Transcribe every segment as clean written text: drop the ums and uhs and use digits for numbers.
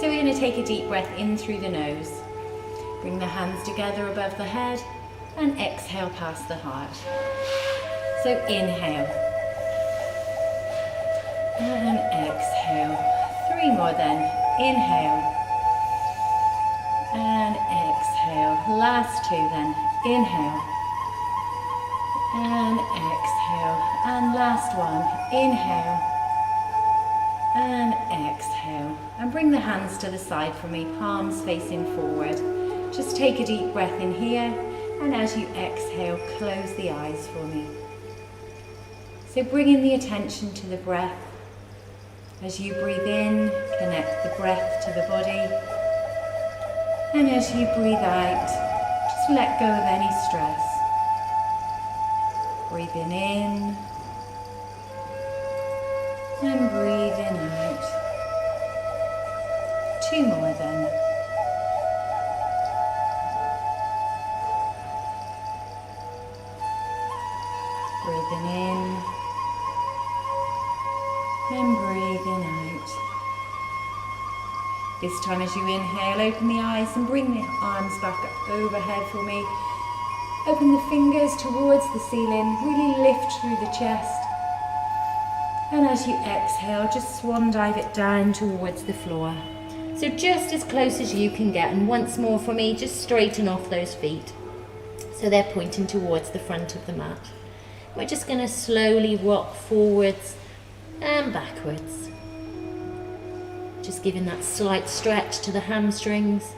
So we're going to take a deep breath in through the nose. Bring the hands together above the head and exhale past the heart. So inhale and exhale. 3 more then. Inhale and exhale. Last 2 then. Inhale and exhale. And last 1. Inhale and exhale. And bring the hands to the side for me, palms facing forward. Just take a deep breath in here, and as you exhale, close the eyes for me. So bringing the attention to the breath. As you breathe in, connect the breath to the body. And as you breathe out, just let go of any stress. Breathing in and breathing out. 2 more then. Breathing in and breathing out. This time as you inhale, open the eyes and bring the arms back up overhead for me. Open the fingers towards the ceiling, really lift through the chest. And as you exhale, just swan dive it down towards the floor. So just as close as you can get, and once more for me, just straighten off those feet. So they're pointing towards the front of the mat. We're just going to slowly rock forwards and backwards. Just giving that slight stretch to the hamstrings.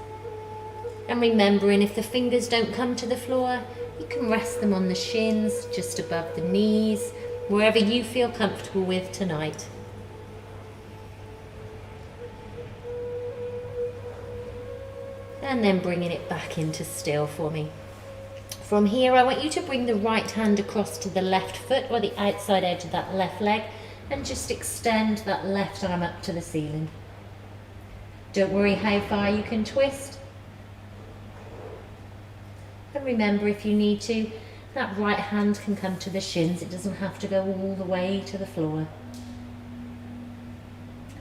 And remembering if the fingers don't come to the floor, you can rest them on the shins, just above the knees, wherever you feel comfortable with tonight. And then bringing it back into still for me. From here, I want you to bring the right hand across to the left foot or the outside edge of that left leg and just extend that left arm up to the ceiling. Don't worry how far you can twist. And remember, if you need to, that right hand can come to the shins. It doesn't have to go all the way to the floor.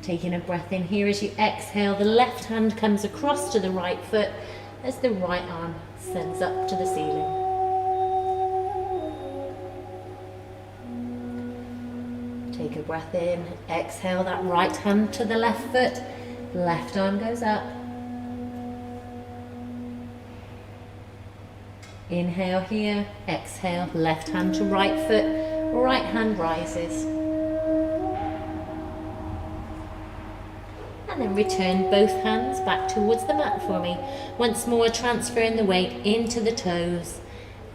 Taking a breath in here as you exhale, the left hand comes across to the right foot as the right arm sends up to the ceiling. Take a breath in, exhale that right hand to the left foot, left arm goes up. Inhale here, exhale, left hand to right foot, right hand rises. And then return both hands back towards the mat for me. Once more, transferring the weight into the toes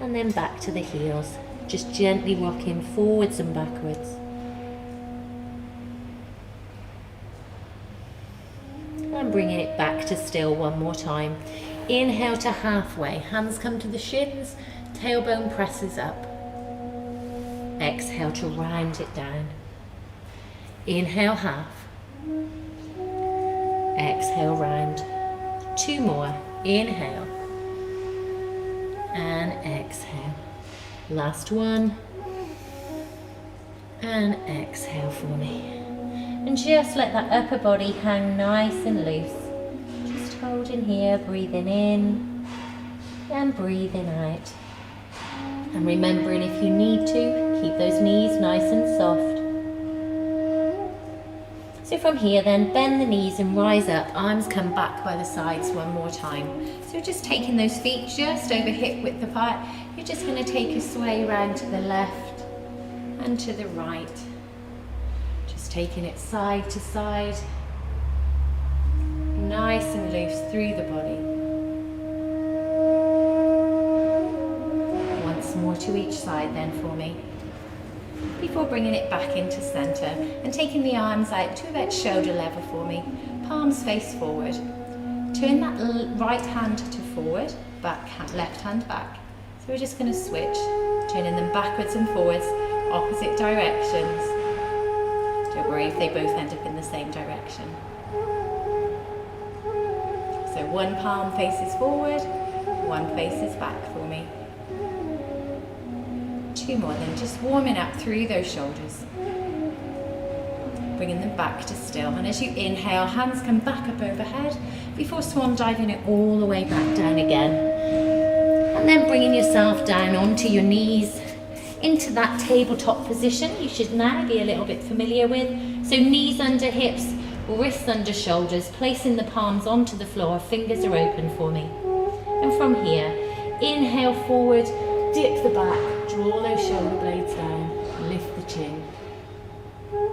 and then back to the heels. Just gently rocking forwards and backwards. And bringing it back to still one more time. Inhale to halfway, hands come to the shins, tailbone presses up. Exhale to round it down. Inhale half. Exhale round. 2 more. Inhale. And exhale. Last one. And exhale for me. And just let that upper body hang nice and loose. Just holding here, breathing in and breathing out. And remembering, if you need to, keep those knees nice and soft. So from here then, bend the knees and rise up. Arms come back by the sides one more time. So just taking those feet just over hip width apart. You're just going to take a sway round to the left and to the right. Just taking it side to side. Nice and loose through the body. Once more to each side then for me. Before bringing it back into center and taking the arms out to about shoulder level for me. Palms face forward. Turn that right hand to forward, left hand back. So we're just going to switch, turning them backwards and forwards, opposite directions. Don't worry if they both end up in the same direction. So one palm faces forward, one faces back for me. 2 more then, just warming up through those shoulders. bringing them back to still. And as you inhale, hands come back up overhead before swan diving it all the way back down again. And then bringing yourself down onto your knees into that tabletop position you should now be a little bit familiar with. So knees under hips, wrists under shoulders, placing the palms onto the floor, fingers are open for me. And from here, inhale forward, dip the back, draw those shoulder blades down, lift the chin.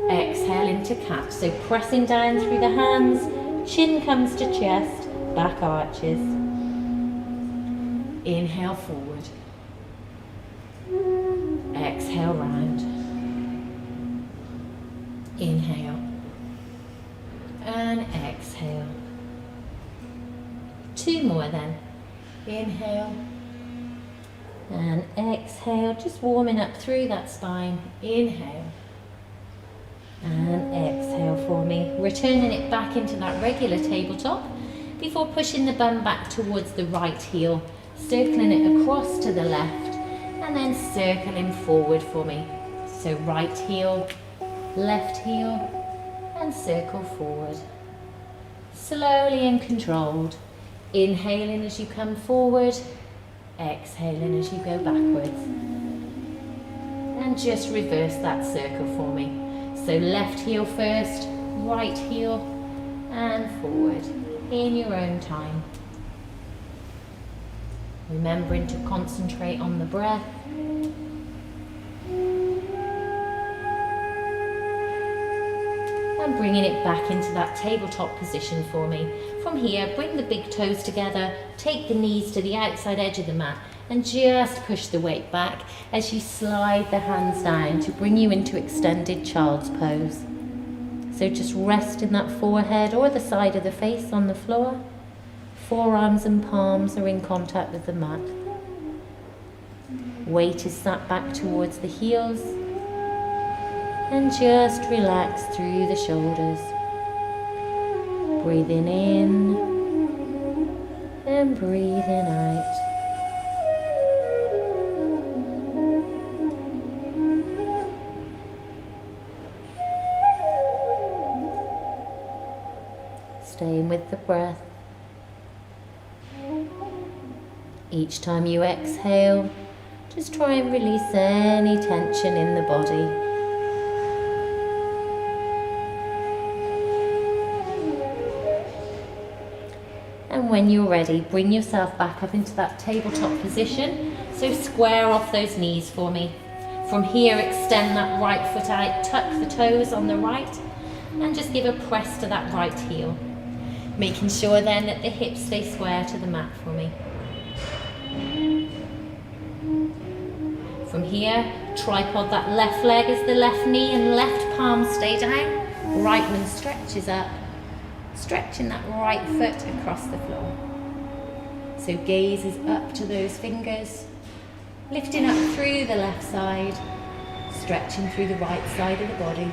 Exhale into cat, so pressing down through the hands, chin comes to chest, back arches. Inhale forward. Exhale round. Inhale. And exhale. 2 more then. Inhale. And exhale, just warming up through that spine. Inhale. And exhale for me. Returning it back into that regular tabletop before pushing the bum back towards the right heel. Circling it across to the left. And then circling forward for me. So right heel, left heel, and circle forward. Slowly and controlled. Inhaling as you come forward, exhaling as you go backwards. And just reverse that circle for me. So left heel first, right heel, and forward in your own time. Remembering to concentrate on the breath. And bringing it back into that tabletop position for me. From here, bring the big toes together, take the knees to the outside edge of the mat, and just push the weight back as you slide the hands down to bring you into extended child's pose. So just rest in that forehead or the side of the face on the floor. Forearms and palms are in contact with the mat. Weight is sat back towards the heels. And just relax through the shoulders. Breathing in and breathing out. Staying with the breath. Each time you exhale, just try and release any tension in the body. And when you're ready, bring yourself back up into that tabletop position. So square off those knees for me. From here, extend that right foot out, tuck the toes on the right, and just give a press to that right heel. Making sure then that the hips stay square to the mat for me. From here, tripod that left leg as the left knee and left palm stay down. Right one stretches up, stretching that right foot across the floor. So gaze is up to those fingers, lifting up through the left side, stretching through the right side of the body.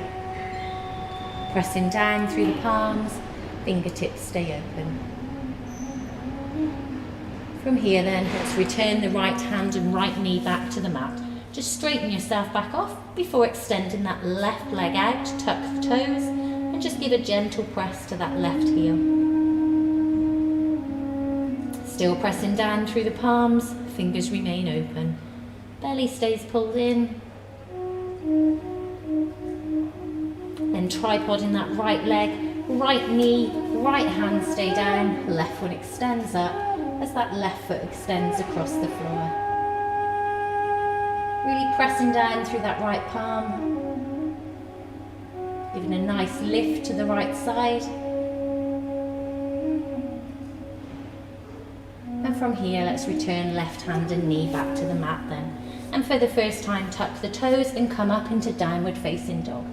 Pressing down through the palms, fingertips stay open. From here then, let's return the right hand and right knee back to the mat. Just straighten yourself back off before extending that left leg out, tuck the toes, and just give a gentle press to that left heel. Still pressing down through the palms, fingers remain open. Belly stays pulled in. Then tripod in that right leg, right knee, right hand stay down, left one extends up as that left foot extends across the floor. Really pressing down through that right palm, giving a nice lift to the right side. And from here, let's return left hand and knee back to the mat then. And for the first time, tuck the toes and come up into downward facing dog.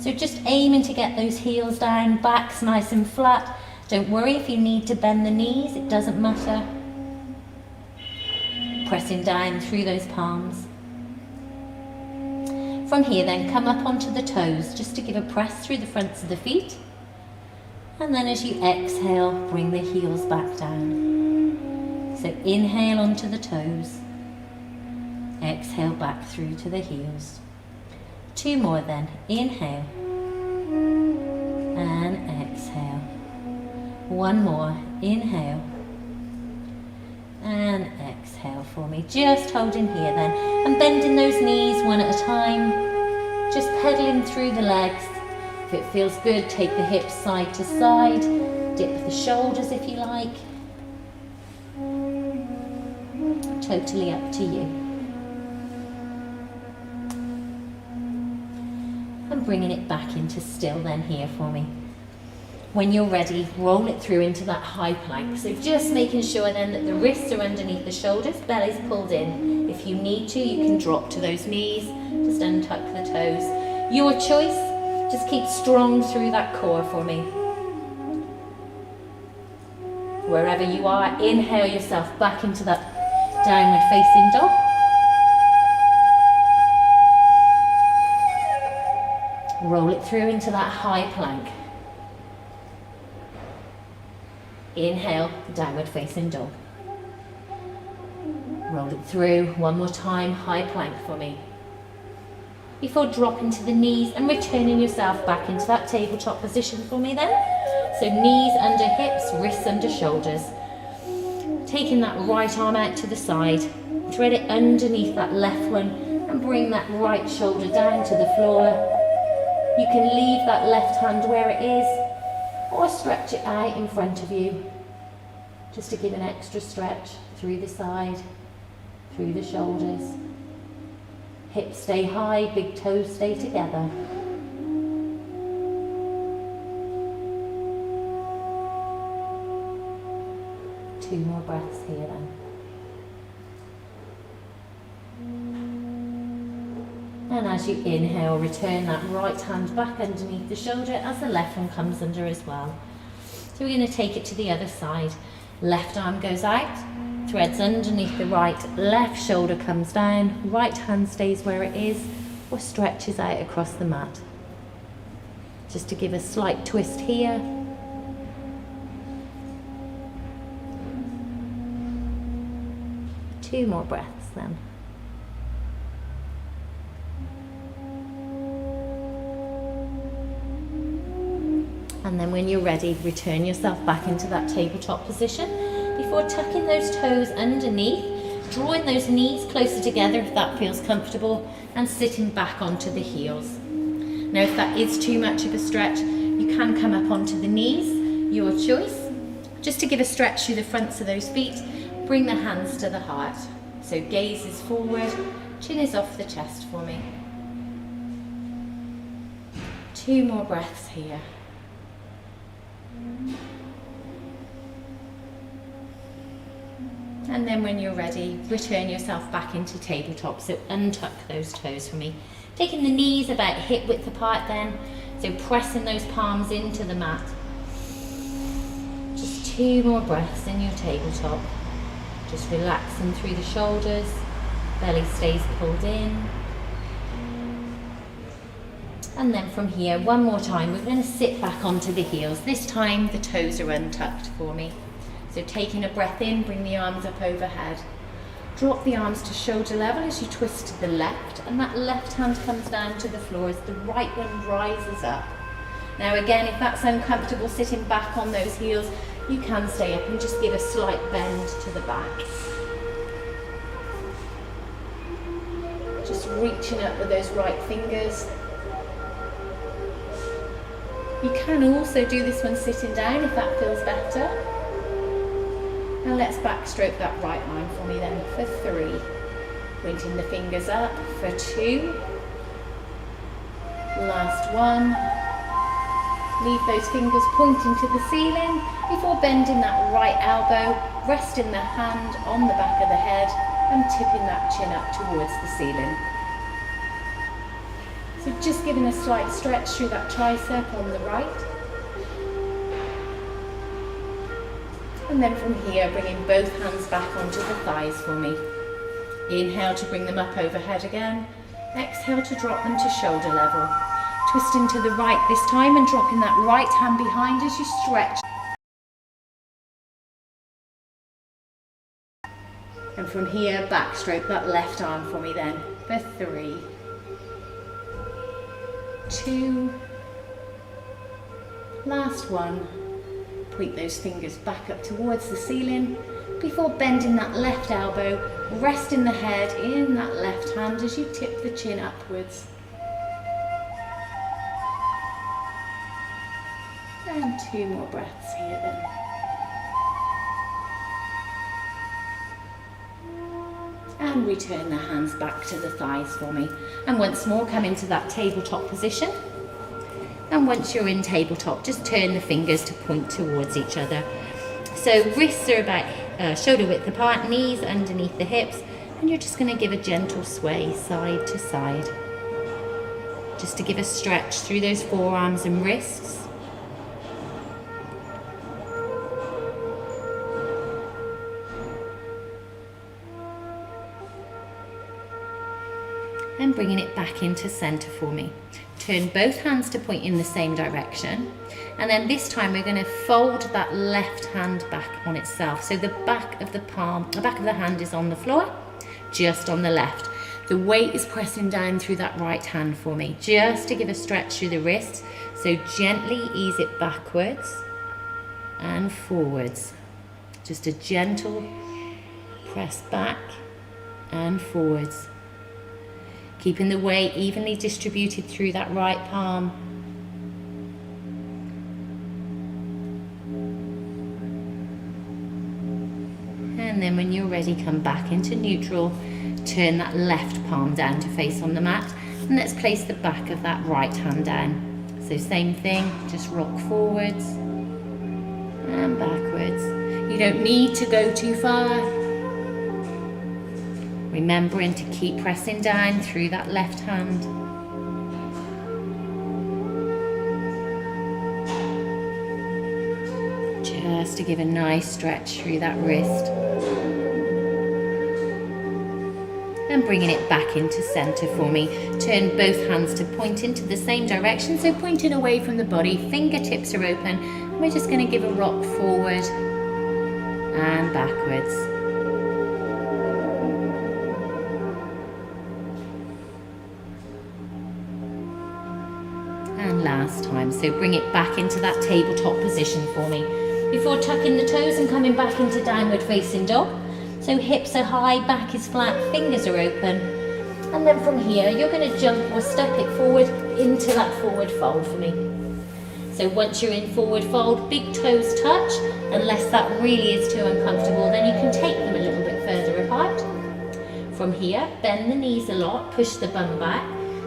So just aiming to get those heels down, backs nice and flat. Don't worry if you need to bend the knees, it doesn't matter. Pressing down through those palms. From here then, come up onto the toes just to give a press through the fronts of the feet. And then as you exhale, bring the heels back down. So inhale onto the toes. Exhale back through to the heels. 2 more then. Inhale. And exhale. One more. Inhale. And exhale for me. Just holding here then. And bending those knees one at a time. Just pedaling through the legs. If it feels good, take the hips side to side. Dip the shoulders if you like. Totally up to you. And bringing it back into still then here for me. When you're ready, roll it through into that high plank. So just making sure then that the wrists are underneath the shoulders, belly's pulled in. If you need to, you can drop to those knees, just untuck the toes. Your choice, just keep strong through that core for me. Wherever you are, inhale yourself back into that downward facing dog. Roll it through into that high plank. Inhale, downward facing dog. Roll it through one more time, high plank for me. Before dropping to the knees and returning yourself back into that tabletop position for me then. So knees under hips, wrists under shoulders. Taking that right arm out to the side, thread it underneath that left one and bring that right shoulder down to the floor. You can leave that left hand where it is or stretch it out in front of you just to give an extra stretch through the side, through the shoulders. Hips stay high, big toes stay together. Two more breaths here then. And as you inhale, return that right hand back underneath the shoulder as the left one comes under as well. So we're going to take it to the other side. Left arm goes out, threads underneath the right, left shoulder comes down, right hand stays where it is or stretches out across the mat. Just to give a slight twist here. Two more breaths then. And then when you're ready, return yourself back into that tabletop position before tucking those toes underneath, drawing those knees closer together if that feels comfortable, and sitting back onto the heels. Now if that is too much of a stretch, you can come up onto the knees, your choice. Just to give a stretch through the fronts of those feet, bring the hands to the heart. So gaze is forward, chin is off the chest for me. Two more breaths here. And then when you're ready, return yourself back into tabletop. So untuck those toes for me. Taking the knees about hip width apart then. So pressing those palms into the mat. Just two more breaths in your tabletop. Just relaxing through the shoulders. Belly stays pulled in. And then from here, one more time, we're going to sit back onto the heels. This time the toes are untucked for me. So taking a breath in, bring the arms up overhead. Drop the arms to shoulder level as you twist to the left, and that left hand comes down to the floor as the right one rises up. Now again, if that's uncomfortable sitting back on those heels, you can stay up and just give a slight bend to the back. Just reaching up with those right fingers. You can also do this one sitting down if that feels better. Now let's backstroke that right arm for me then for 3. Pointing the fingers up for 2. Last one. Leave those fingers pointing to the ceiling before bending that right elbow, resting the hand on the back of the head and tipping that chin up towards the ceiling. So just giving a slight stretch through that tricep on the right. And then from here, bringing both hands back onto the thighs for me. Inhale to bring them up overhead again. Exhale to drop them to shoulder level. Twisting to the right this time and dropping that right hand behind as you stretch. And from here, backstroke that left arm for me then for 3, 2, Last one. Point those fingers back up towards the ceiling before bending that left elbow, resting the head in that left hand as you tip the chin upwards. And 2 more breaths here then. And return the hands back to the thighs for me. And once more, come into that tabletop position. And once you're in tabletop, just turn the fingers to point towards each other. So wrists are about shoulder width apart, knees underneath the hips, and you're just going to give a gentle sway side to side. Just to give a stretch through those forearms and wrists. And bringing it back into center for me. Turn both hands to point in the same direction. And then this time we're going to fold that left hand back on itself. So the back of the palm, the back of the hand is on the floor, just on the left. The weight is pressing down through that right hand for me, just to give a stretch through the wrists. So gently ease it backwards and forwards. Just a gentle press back and forwards. Keeping the weight evenly distributed through that right palm. And then when you're ready, come back into neutral. Turn that left palm down to face on the mat. And let's place the back of that right hand down. So same thing, just rock forwards and backwards. You don't need to go too far. Remembering to keep pressing down through that left hand. Just to give a nice stretch through that wrist. And bringing it back into center for me. Turn both hands to point into the same direction, so pointing away from the body, fingertips are open. And we're just going to give a rock forward and backwards. And last time, so bring it back into that tabletop position for me. Before tucking the toes and coming back into downward facing dog. So hips are high, back is flat, fingers are open. And then from here, you're going to jump or step it forward into that forward fold for me. So once you're in forward fold, big toes touch. Unless that really is too uncomfortable, then you can take them a little bit further apart. From here, bend the knees a lot, push the bum back.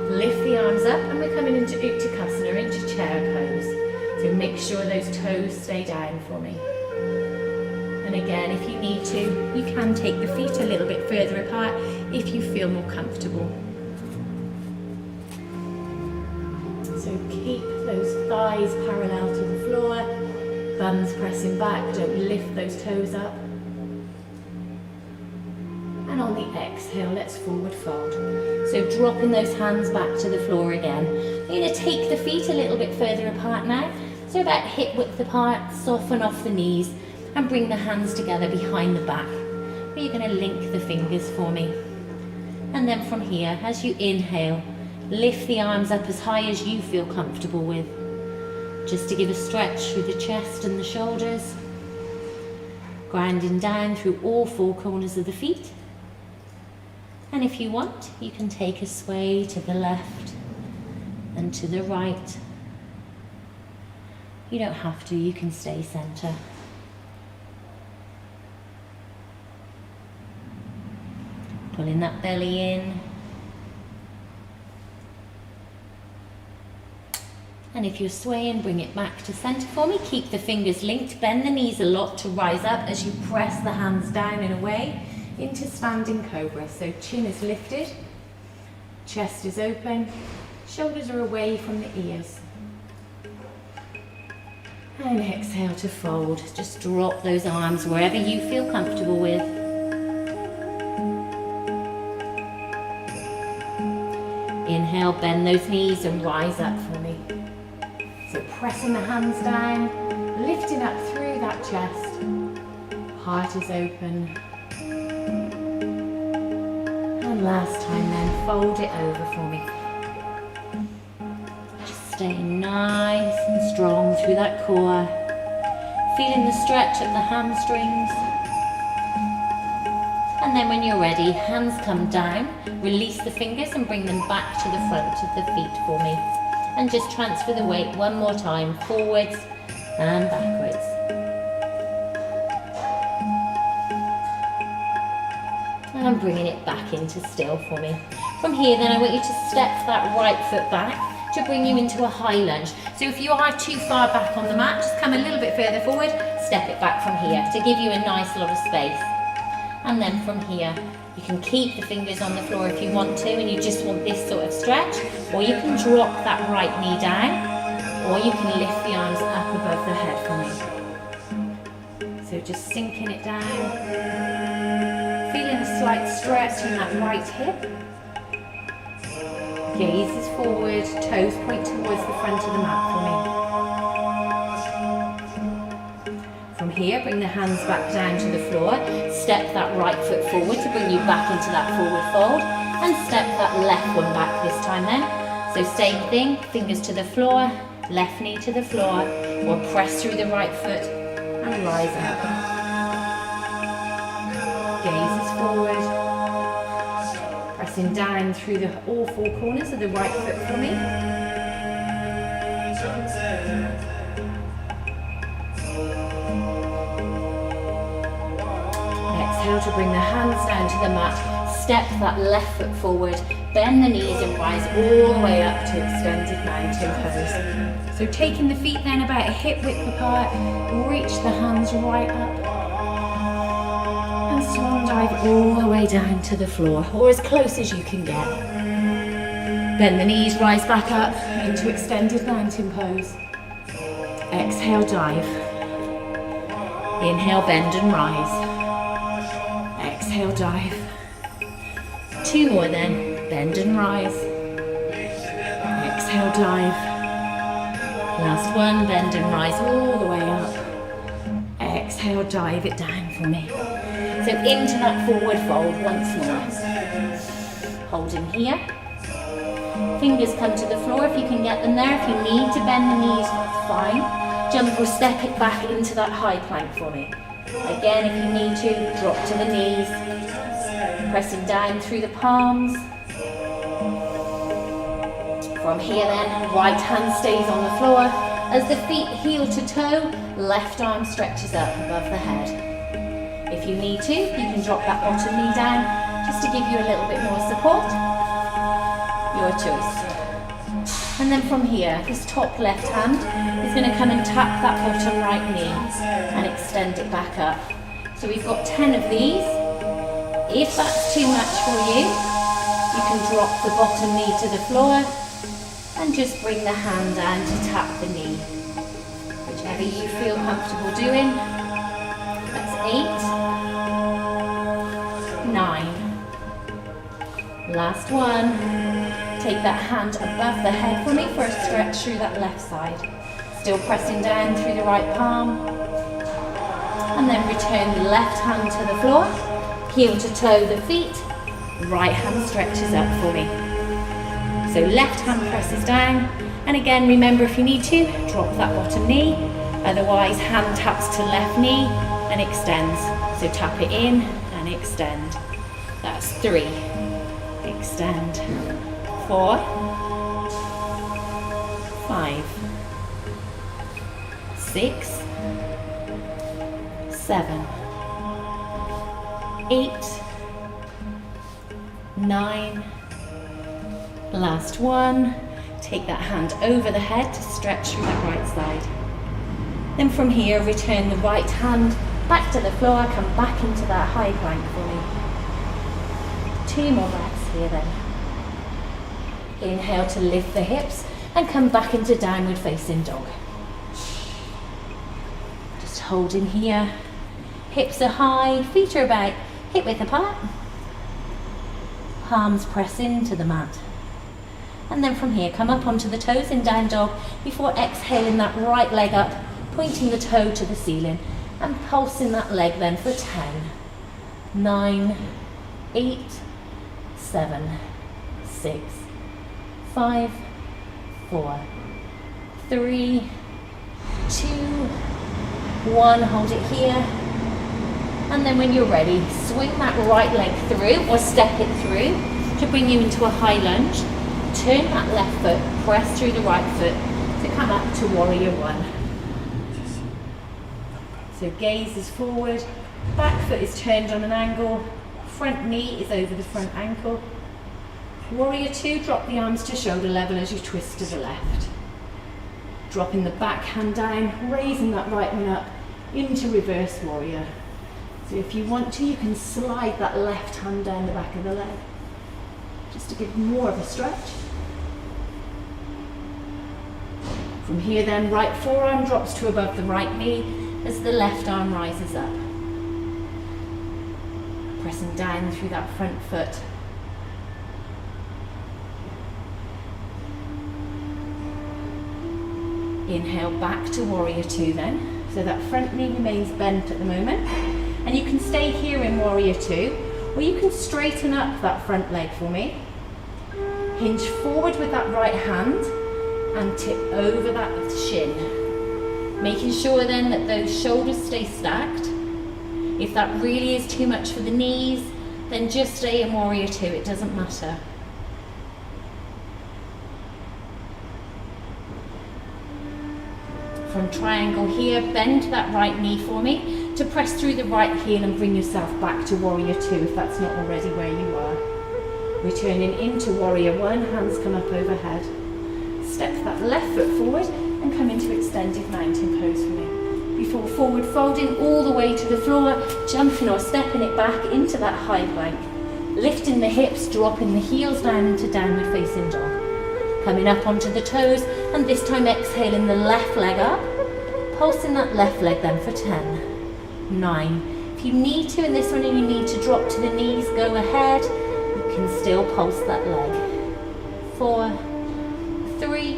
Lift the arms up, and we're coming into Uttanasana, into chair pose. So make sure those toes stay down for me. And again, if you need to, you can take the feet a little bit further apart if you feel more comfortable. So keep those thighs parallel to the floor, bums pressing back, don't lift those toes up. And on the exhale, let's forward fold. So dropping those hands back to the floor again. You're going to take the feet a little bit further apart now. So about hip width apart, soften off the knees and bring the hands together behind the back. Where you're going to link the fingers for me. And then from here, as you inhale, lift the arms up as high as you feel comfortable with. Just to give a stretch through the chest and the shoulders. Grounding down through all 4 corners of the feet. And if you want, you can take a sway to the left and to the right. You don't have to, you can stay center. Pulling that belly in. And if you're swaying, bring it back to center for me. Keep the fingers linked, bend the knees a lot to rise up as you press the hands down and away. Into standing cobra. So chin is lifted, chest is open, shoulders are away from the ears. And exhale to fold. Just drop those arms wherever you feel comfortable with. Inhale, bend those knees and rise up for me. So pressing the hands down, lifting up through that chest. Heart is open. And last time then, fold it over for me. Just Staying nice and strong through that core. Feeling the stretch of the hamstrings. And then when you're ready, hands come down, release the fingers and bring them back to the front of the feet for me. And just transfer the weight one more time, forwards and backwards. And bringing it back into still for me. From here then I want you to step that right foot back to bring you into a high lunge. So if you are too far back on the mat, just come a little bit further forward, step it back from here to give you a nice lot of space. And then from here, you can keep the fingers on the floor if you want to and you just want this sort of stretch, or you can drop that right knee down, or you can lift the arms up above the head for me. So just sinking it down, feeling a slight stretch in that right hip. Gaze is forward, toes point towards the front of the mat for me. From here, bring the hands back down to the floor, step that right foot forward to bring you back into that forward fold, and step that left one back this time then. So same thing, fingers to the floor, left knee to the floor, or press through the right foot and rise up. Gaze is forward, pressing down through all four corners of the right foot for me. Exhale to bring the hands down to the mat, step that left foot forward, bend the knees and rise all the way up to extended mountain pose. So taking the feet then about a hip width apart, reach the hands right up. And swan dive all the way down to the floor, or as close as you can get. Bend the knees, rise back up into extended mountain pose. Exhale, dive. Inhale, bend and rise. Exhale, dive. Two more then, bend and rise. Exhale, dive. Last one, bend and rise all the way up. Exhale, dive it down for me. So into that forward fold once more. Holding here. Fingers come to the floor if you can get them there. If you need to bend the knees, that's fine. Jump or step it back into that high plank for me. Again, if you need to, drop to the knees. Pressing down through the palms. From here then, right hand stays on the floor. As the feet heel to toe, left arm stretches up above the head. If you need to, you can drop that bottom knee down just to give you a little bit more support. Your choice. And then from here, this top left hand is going to come and tap that bottom right knee and extend it back up. So we've got 10 of these. If that's too much for you, you can drop the bottom knee to the floor and just bring the hand down to tap the knee. Whichever you feel comfortable doing. That's 8, 9. Last one. Take that hand above the head for me for a stretch through that left side. Still pressing down through the right palm. And then return the left hand to the floor. Heel to toe the feet. Right hand stretches up for me. So left hand presses down. And again, remember if you need to, drop that bottom knee. Otherwise, hand taps to left knee and extends. So tap it in and extend. That's 3. Extend. 4, 5, 6, 7, 8, 9. Last one. Take that hand over the head to stretch through that right side. Then from here, return the right hand back to the floor, come back into that high plank for me. 2 more breaths here then. Inhale to lift the hips and come back into downward facing dog. Just holding here. Hips are high, feet are about hip width apart. Palms press into the mat. And then from here, come up onto the toes in down dog before exhaling that right leg up, pointing the toe to the ceiling and pulsing that leg then for 10, 9, 8, 7, 6, 5, 4, 3, 2, 1, hold it here. And then when you're ready, swing that right leg through or step it through to bring you into a high lunge. Turn that left foot, press through the right foot to come up to warrior one. So gaze is forward, back foot is turned on an angle, front knee is over the front ankle. Warrior two, drop the arms to shoulder level as you twist to the left. Dropping the back hand down, raising that right one up into reverse warrior. So if you want to, you can slide that left hand down the back of the leg, just to give more of a stretch. From here then, right forearm drops to above the right knee as the left arm rises up. Pressing down through that front foot. Inhale back to warrior two then. So that front knee remains bent at the moment. And you can stay here in warrior two, or you can straighten up that front leg for me. Hinge forward with that right hand and tip over that shin. Making sure then that those shoulders stay stacked. If that really is too much for the knees, then just stay in warrior two, it doesn't matter. From triangle here, bend that right knee for me to press through the right heel and bring yourself back to warrior two if that's not already where you are. Returning into warrior one, hands come up overhead. Step that left foot forward and come into extended mountain pose for me. Before forward folding all the way to the floor, jumping or stepping it back into that high plank. Lifting the hips, dropping the heels down into downward facing dog. Coming up onto the toes, and this time exhaling the left leg up. Pulsing that left leg then for 10, 9. If you need to in this one and you need to drop to the knees, go ahead. You can still pulse that leg. 4, 3,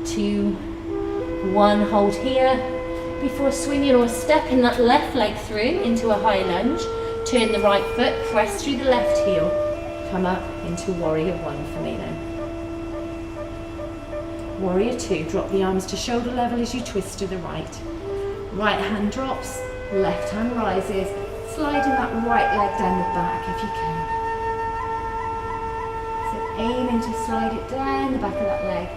2, 1. Hold here. Before swinging or stepping that left leg through into a high lunge, turn the right foot, press through the left heel. Come up into warrior one for me then. Warrior two, drop the arms to shoulder level as you twist to the right. Right hand drops, left hand rises, sliding that right leg down the back if you can. So aiming to slide it down the back of that leg.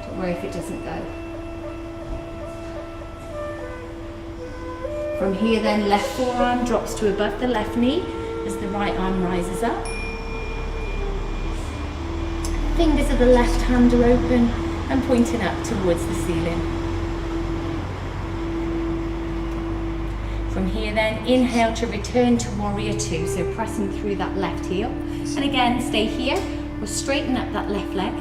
Don't worry if it doesn't go. From here then, left forearm drops to above the left knee as the right arm rises up. Fingers of the left hand are open and pointing up towards the ceiling. From here then, inhale to return to warrior two, so pressing through that left heel. And again, stay here, we'll straighten up that left leg,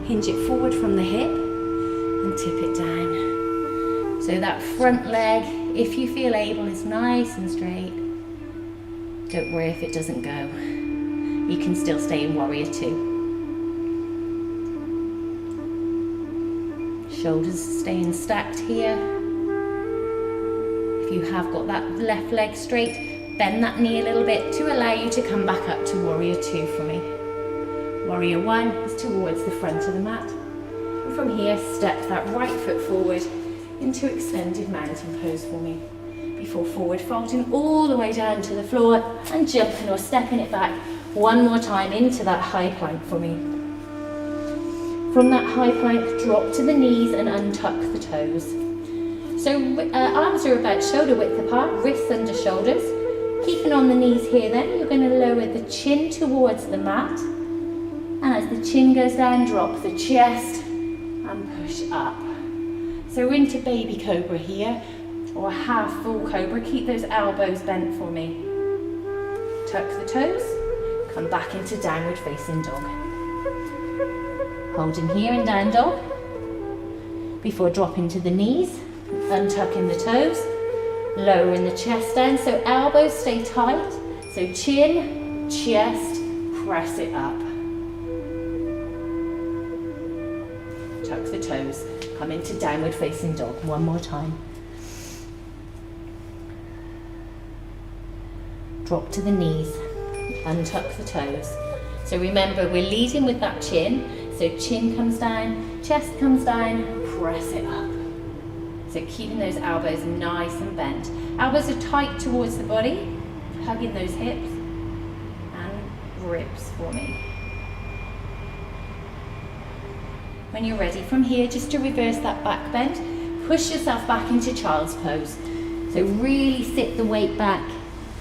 hinge it forward from the hip and tip it down. So that front leg, if you feel able, is nice and straight. Don't worry if it doesn't go. You can still stay in warrior two. Shoulders staying stacked here. If you have got that left leg straight, bend that knee a little bit to allow you to come back up to warrior two for me. Warrior one is towards the front of the mat. And from here, step that right foot forward into extended mountain pose for me. Before forward folding all the way down to the floor and jumping or stepping it back one more time into that high plank for me. From that high plank, drop to the knees and untuck the toes. So arms are about shoulder width apart, wrists under shoulders. Keeping on the knees here then, you're going to lower the chin towards the mat. And as the chin goes down, drop the chest and push up. So we're into baby cobra here, or half full cobra. Keep those elbows bent for me. Tuck the toes, come back into downward facing dog. Holding here in down dog. Before dropping to the knees, untucking the toes, lowering the chest down, so elbows stay tight. So chin, chest, press it up. Tuck the toes. Come into downward facing dog one more time. Drop to the knees, untuck the toes. So remember, we're leading with that chin. So chin comes down, Chest comes down, press it up. So keeping those elbows nice and bent. Elbows are tight towards the body, hugging those hips and ribs for me. When you're ready from here, just to reverse that back bend, push yourself back into child's pose. So really sit the weight back.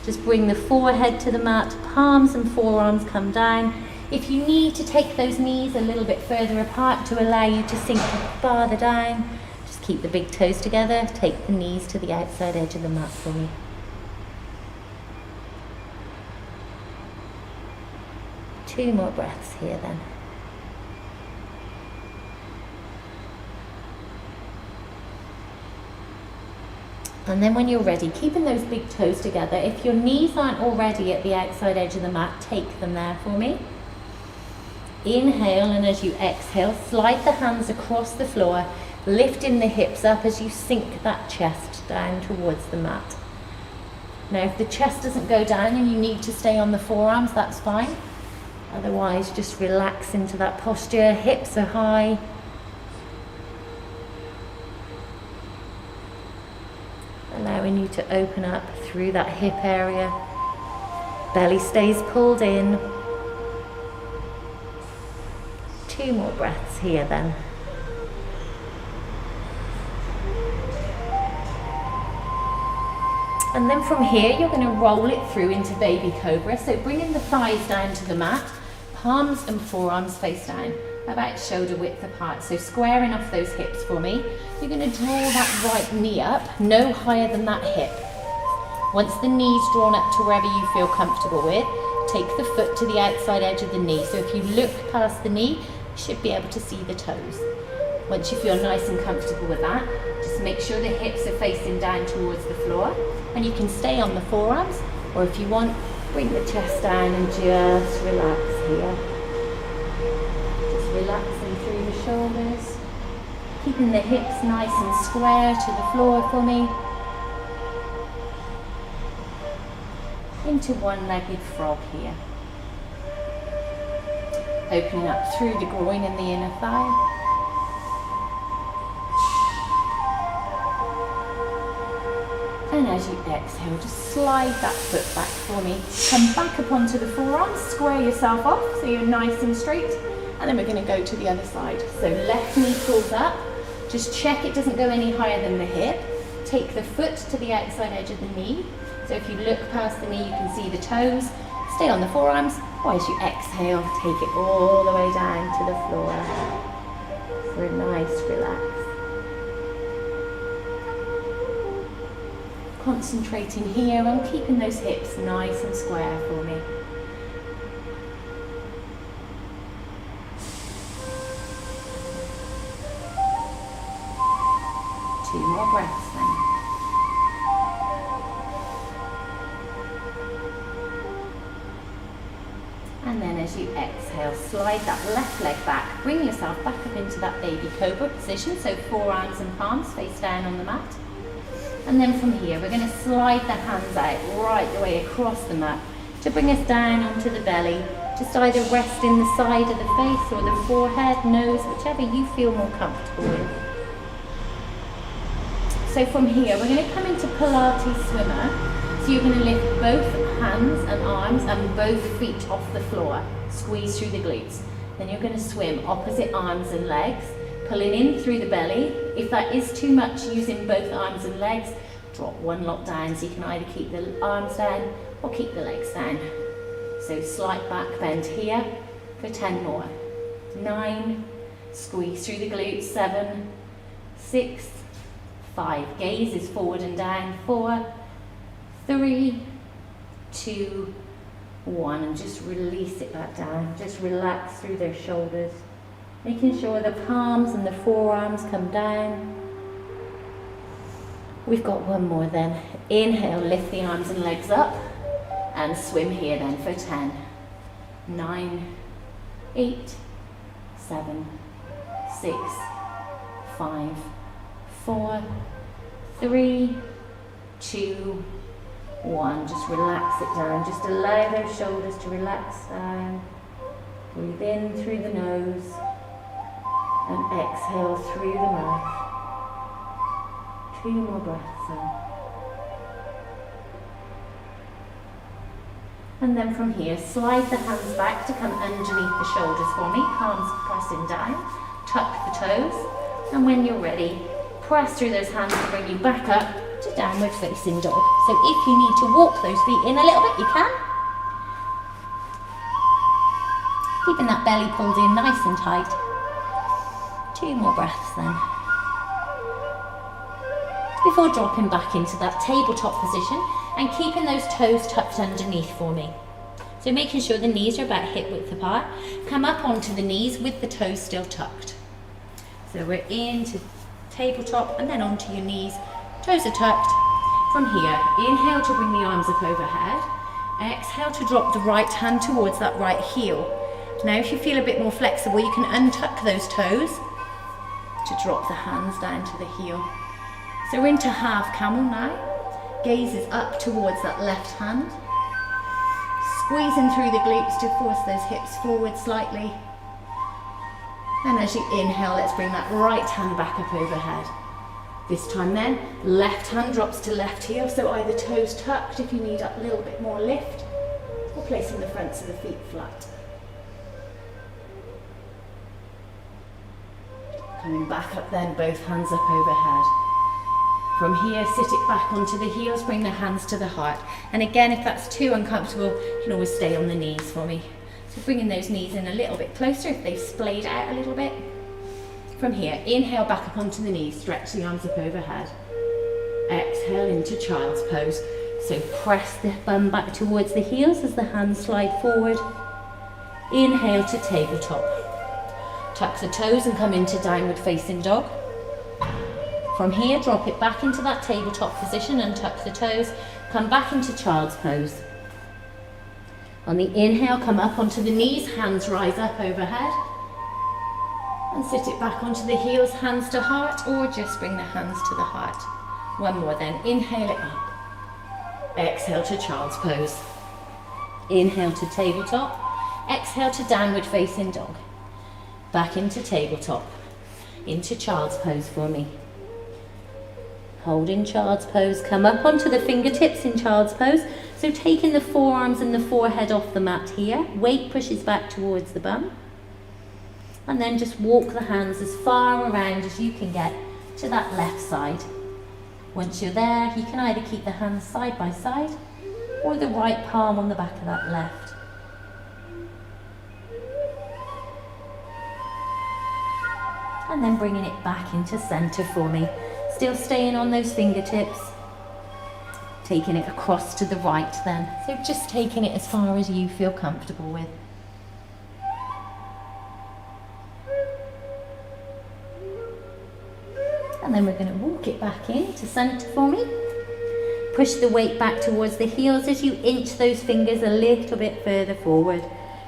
Just bring the forehead to the mat, palms and forearms come down. If you need to take those knees a little bit further apart to allow you to sink farther down, just keep the big toes together, take the knees to the outside edge of the mat for me. Two more breaths here then. And then when you're ready, keeping those big toes together, if your knees aren't already at the outside edge of the mat, take them there for me. Inhale, and as you exhale, slide the hands across the floor, lifting the hips up as you sink that chest down towards the mat. Now, if the chest doesn't go down and you need to stay on the forearms, that's fine. Otherwise, just relax into that posture, hips are high. Allowing you to open up through that hip area. Belly stays pulled in. Two more breaths here then. And then from here, you're going to roll it through into baby cobra. So bringing the thighs down to the mat, palms and forearms face down, about shoulder width apart. So squaring off those hips for me. You're going to draw that right knee up, no higher than that hip. Once the knee's drawn up to wherever you feel comfortable with, take the foot to the outside edge of the knee. So if you look past the knee, you should be able to see the toes. Once you feel nice and comfortable with that, just make sure the hips are facing down towards the floor. And you can stay on the forearms, or if you want, bring the chest down and just relax here. Relaxing through the shoulders, keeping the hips nice and square to the floor for me. Into one-legged frog here. Opening up through the groin and the inner thigh. And as you exhale, just slide that foot back for me. Come back up onto the forearms, square yourself off so you're nice and straight. And then we're going to go to the other side. So left knee pulls up. Just check it doesn't go any higher than the hip. Take the foot to the outside edge of the knee. So if you look past the knee, you can see the toes. Stay on the forearms. Or as you exhale, take it all the way down to the floor for a nice relax. Concentrating here on keeping those hips nice and square for me. Two more breaths then. And then as you exhale, slide that left leg back. Bring yourself back up into that baby cobra position. So forearms and palms face down on the mat. And then from here, we're going to slide the hands out right the way across the mat to bring us down onto the belly. Just either rest in the side of the face or the forehead, nose, whichever you feel more comfortable with. So from here, we're going to come into Pilates swimmer. So you're going to lift both hands and arms and both feet off the floor. Squeeze through the glutes. Then you're going to swim opposite arms and legs, pulling in through the belly. If that is too much, using both arms and legs, drop one lot down. So you can either keep the arms down or keep the legs down. So slight back bend here for 10 more. 9, squeeze through the glutes, 7, 6, 5, gaze is forward and down, 4, 3, 2, 1, and just release it back down. Just relax through those shoulders, making sure the palms and the forearms come down. We've got one more then. Inhale, lift the arms and legs up, and swim here then for 10, 9, 8, 7, 6, 5, 4, 3, 2, 1. Just relax it down. Just allow those shoulders to relax down. Breathe in through the nose. And exhale through the mouth. 2 more breaths in. And then from here, slide the hands back to come underneath the shoulders for me. Palms pressing down. Tuck the toes. And when you're ready, press through those hands to bring you back up to downward facing dog. So if you need to walk those feet in a little bit, you can. Keeping that belly pulled in nice and tight. 2 more breaths then. Before dropping back into that tabletop position and keeping those toes tucked underneath for me. So making sure the knees are about hip width apart. Come up onto the knees with the toes still tucked. So we're into tabletop and then onto your knees. Toes are tucked. From here, inhale to bring the arms up overhead. Exhale to drop the right hand towards that right heel. Now if you feel a bit more flexible, you can untuck those toes to drop the hands down to the heel. So we're into half camel now. Gaze is up towards that left hand. Squeezing through the glutes to force those hips forward slightly. And as you inhale, let's bring that right hand back up overhead. This time then, left hand drops to left heel, so either toes tucked if you need a little bit more lift, or placing the fronts of the feet flat. Coming back up then, both hands up overhead. From here, sit it back onto the heels, bring the hands to the heart. And again, if that's too uncomfortable, you can always stay on the knees for me. So bringing those knees in a little bit closer if they've splayed out a little bit. From here, inhale back up onto the knees, stretch the arms up overhead. Exhale into child's pose. So press the bum back towards the heels as the hands slide forward. Inhale to tabletop. Tuck the toes and come into downward facing dog. From here, drop it back into that tabletop position and tuck the toes. Come back into child's pose. On the inhale, come up onto the knees, hands rise up overhead. And sit it back onto the heels, hands to heart, or just bring the hands to the heart. One more then, inhale it up. Exhale to child's pose. Inhale to tabletop. Exhale to downward facing dog. Back into tabletop. Into child's pose for me. Hold in child's pose, come up onto the fingertips in child's pose. So taking the forearms and the forehead off the mat here, weight pushes back towards the bum. And then just walk the hands as far around as you can get to that left side. Once you're there, you can either keep the hands side by side or the right palm on the back of that left. And then bringing it back into center for me. Still staying on those fingertips. Taking it across to the right then. So just taking it as far as you feel comfortable with. And then we're going to walk it back into center for me. Push the weight back towards the heels as you inch those fingers a little bit further forward.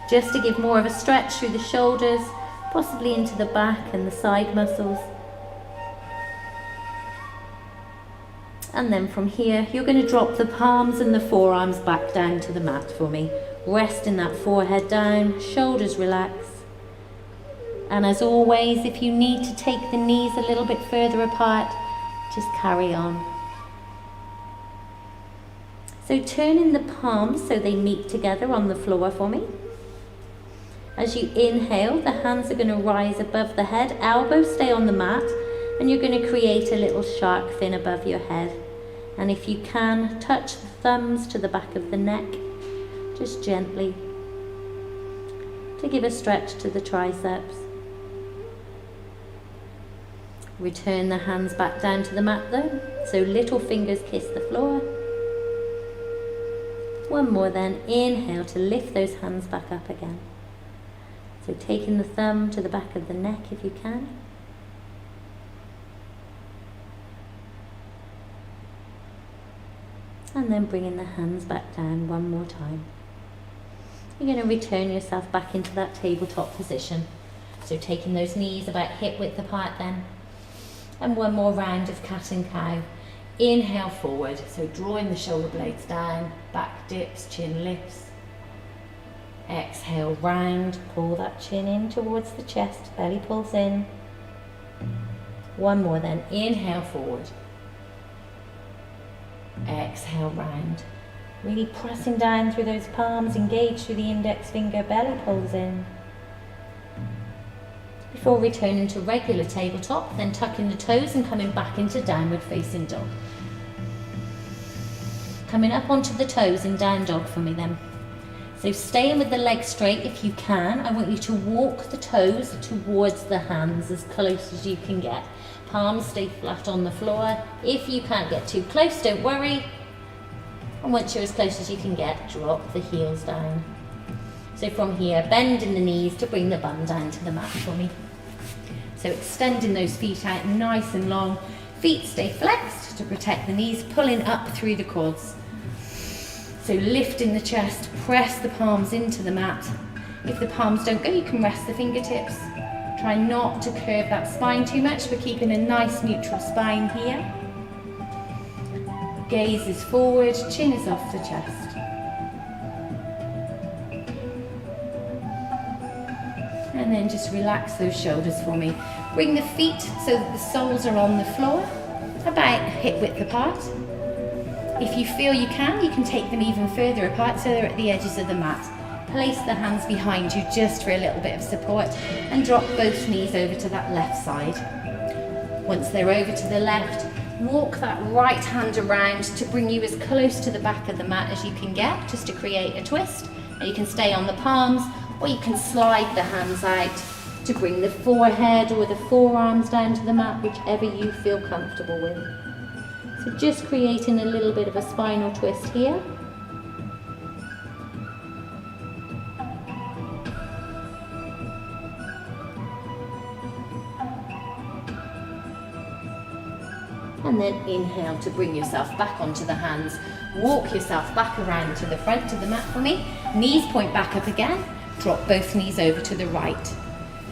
Just to give more of a stretch through the shoulders, possibly into the back and the side muscles. And then from here, you're going to drop the palms and the forearms back down to the mat for me. Resting that forehead down, shoulders relax. And as always, if you need to take the knees a little bit further apart, just carry on. So turning the palms so they meet together on the floor for me. As you inhale, the hands are going to rise above the head, elbows stay on the mat, and you're going to create a little shark fin above your head. And if you can, touch the thumbs to the back of the neck, just gently, to give a stretch to the triceps. Return the hands back down to the mat though, so little fingers kiss the floor. One more then, inhale to lift those hands back up again. So taking the thumb to the back of the neck if you can. And then bringing the hands back down one more time. You're going to return yourself back into that tabletop position. So taking those knees about hip width apart then. And one more round of cat and cow. Inhale forward, so drawing the shoulder blades down, back dips, chin lifts. Exhale round, pull that chin in towards the chest, belly pulls in. One more then. Inhale forward. Exhale round. Really pressing down through those palms, engage through the index finger, belly pulls in. Before returning to regular tabletop, then tucking the toes and coming back into downward facing dog. Coming up onto the toes in down dog for me then. So staying with the legs straight if you can. I want you to walk the toes towards the hands as close as you can get. Palms stay flat on the floor. If you can't get too close, don't worry. And once you're as close as you can get, drop the heels down. So from here, bending the knees to bring the bum down to the mat for me. So extending those feet out nice and long. Feet stay flexed to protect the knees, pulling up through the quads. So lifting the chest, press the palms into the mat. If the palms don't go, you can rest the fingertips. Try not to curve that spine too much. We're keeping a nice neutral spine here. Gaze is forward, chin is off the chest. And then just relax those shoulders for me. Bring the feet so that the soles are on the floor, about hip width apart. If you feel you can take them even further apart so they're at the edges of the mat. Place the hands behind you just for a little bit of support and drop both knees over to that left side. Once they're over to the left, walk that right hand around to bring you as close to the back of the mat as you can get, just to create a twist. And you can stay on the palms, or you can slide the hands out to bring the forehead or the forearms down to the mat, whichever you feel comfortable with. So just creating a little bit of a spinal twist here. And then inhale to bring yourself back onto the hands. Walk yourself back around to the front of the mat for me. Knees point back up again. Drop both knees over to the right.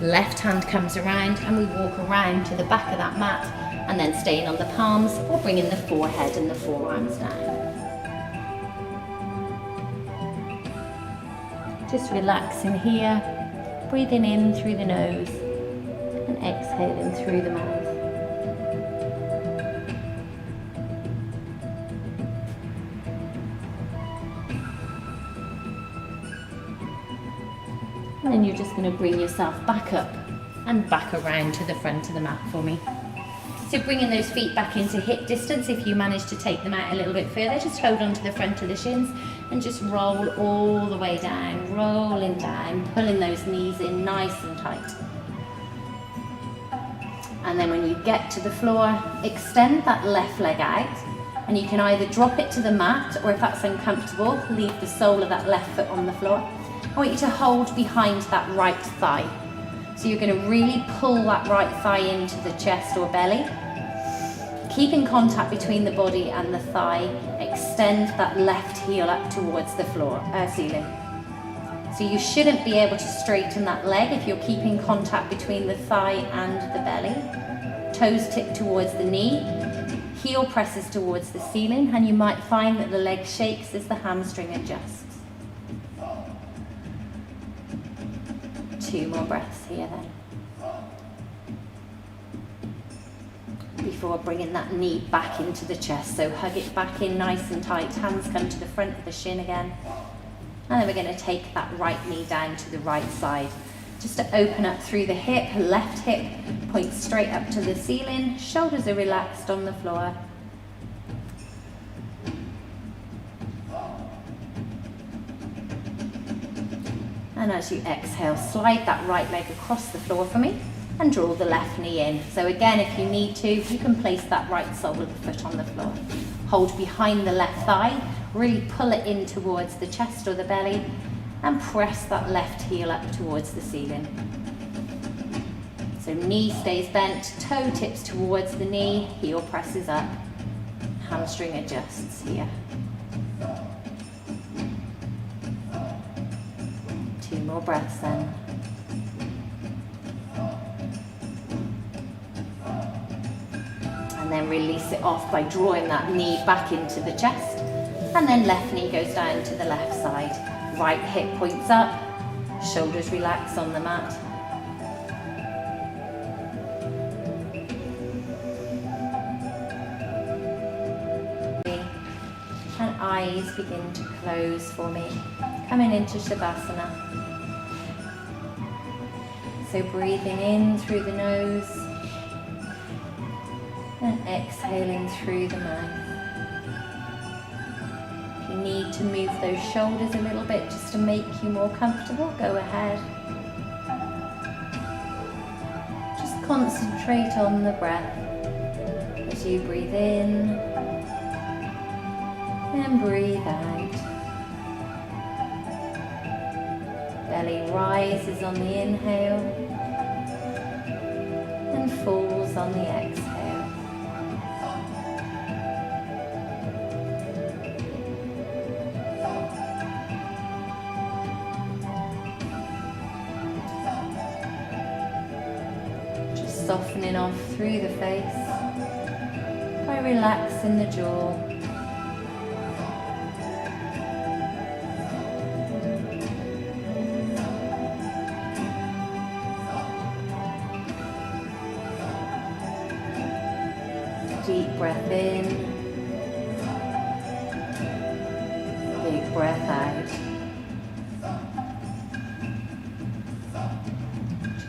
Left hand comes around and we walk around to the back of that mat, and then staying on the palms or bringing the forehead and the forearms down. Just relaxing here, breathing in through the nose and exhaling through the mouth. And then you're just going to bring yourself back up and back around to the front of the mat for me. So bringing those feet back into hip distance. If you manage to take them out a little bit further, just hold on to the front of the shins and just roll all the way down, rolling down, pulling those knees in nice and tight. And then when you get to the floor, extend that left leg out, and you can either drop it to the mat, or if that's uncomfortable, leave the sole of that left foot on the floor. I want you to hold behind that right thigh. So you're going to really pull that right thigh into the chest or belly. Keeping contact between the body and the thigh, extend that left heel up towards the ceiling. So you shouldn't be able to straighten that leg if you're keeping contact between the thigh and the belly. Toes tip towards the knee, heel presses towards the ceiling, and you might find that the leg shakes as the hamstring adjusts. 2 more breaths here then. Before bringing that knee back into the chest. So hug it back in nice and tight. Hands come to the front of the shin again. And then we're going to take that right knee down to the right side. Just to open up through the hip, left hip points straight up to the ceiling. Shoulders are relaxed on the floor. And as you exhale, slide that right leg across the floor for me and draw the left knee in. So again, if you need to, you can place that right sole of the foot on the floor. Hold behind the left thigh, really pull it in towards the chest or the belly, and press that left heel up towards the ceiling. So knee stays bent, toe tips towards the knee, heel presses up, hamstring adjusts here. 2 more breaths then. And then release it off by drawing that knee back into the chest. And then left knee goes down to the left side. Right hip points up, shoulders relax on the mat. eyes begin to close for me, coming into Shavasana. So breathing in through the nose and exhaling through the mouth. If you need to move those shoulders a little bit just to make you more comfortable, go ahead. Just concentrate on the breath as you breathe in and breathe out. Belly rises on the inhale and falls on the exhale. Just softening off through the face by relaxing the jaw. Deep breath in, big breath out.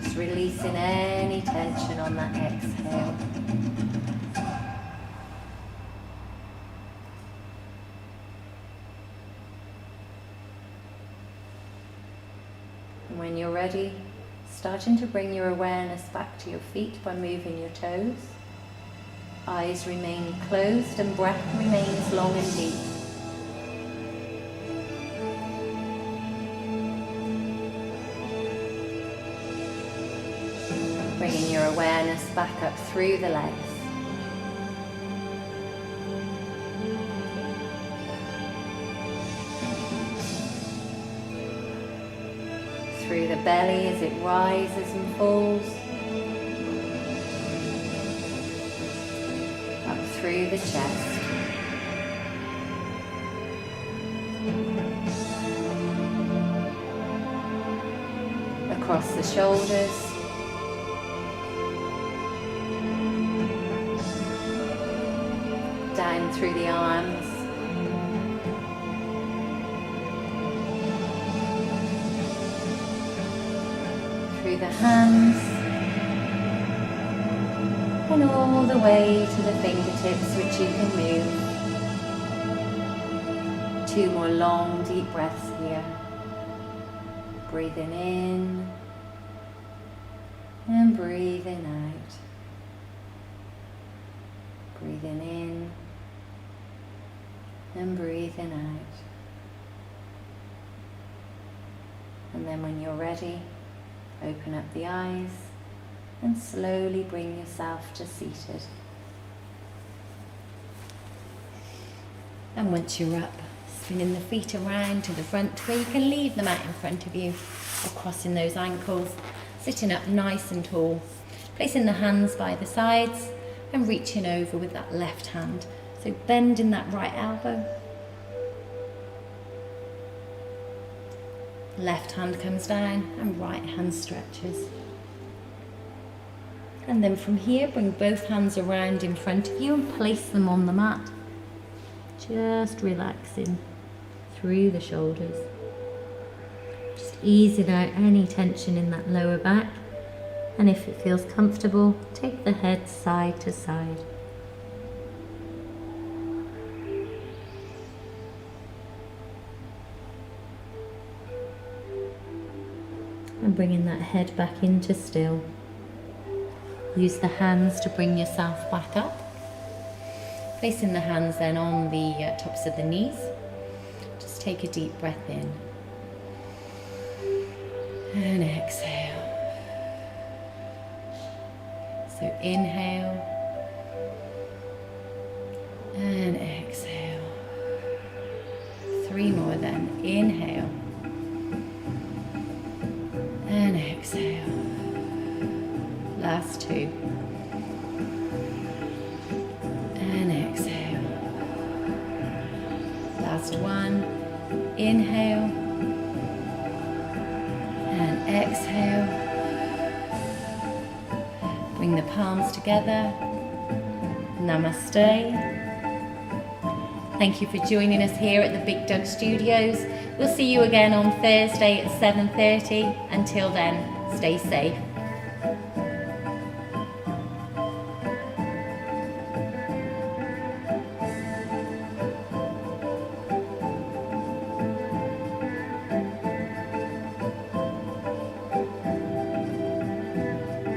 Just releasing any tension on that exhale. And when you're ready, starting to bring your awareness back to your feet by moving your toes. Eyes remain closed and breath remains long and deep. Bringing your awareness back up through the legs. Through the belly as it rises and falls. Through the chest. Across the shoulders. Down through the arms. Through the hands. And all the way to the fingertips, which you can move. 2 more long, deep breaths here. Breathing in and breathing out. Breathing in and breathing out. And then when you're ready, open up the eyes. And slowly bring yourself to seated. And once you're up, spinning the feet around to the front where you can leave them out in front of you, or crossing those ankles, sitting up nice and tall, placing the hands by the sides and reaching over with that left hand. So bending that right elbow. Left hand comes down and right hand stretches. And then from here, bring both hands around in front of you and place them on the mat. Just relaxing through the shoulders. Just easing out any tension in that lower back. And if it feels comfortable, take the head side to side. And bringing that head back into still. Use the hands to bring yourself back up. Placing the hands then on the tops of the knees. Just take a deep breath in. And exhale. So inhale. And exhale. 3 more then. Inhale. And exhale. Last 2. And exhale. Last 1. Inhale. And exhale. Bring the palms together. Namaste. Thank you for joining us here at the BiGDUG's studios. We'll see you again on Thursday at 7:30. Until then, stay safe.